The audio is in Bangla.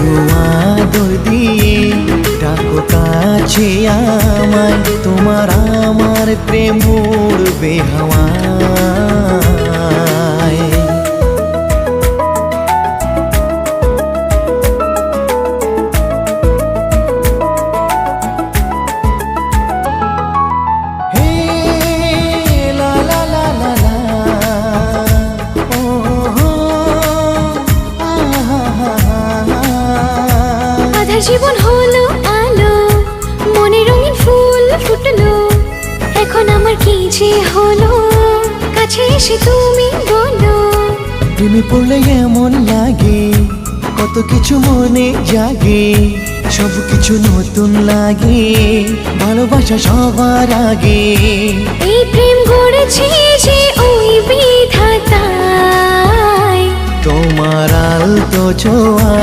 একটু আদর দিয়ে ডাকো কাছে আমায়, তোমার আমার প্রেম উড়বে হাওয়ায়। জীবন হলো আলো, মনে রঙিন ফুল ফুটলো, এখন আমার কি যে হলো, কাছে এসে তুমি বলো। প্রেমে পড়লে এমন লাগে, কত কিছু মনে জাগে, সব কিছু নতুন লাগে, ভালোবাসা সবার আগে। এই প্রেম গড়েছে যে ওই বিধাতায়, তোমার আলতো ছোঁয়ায়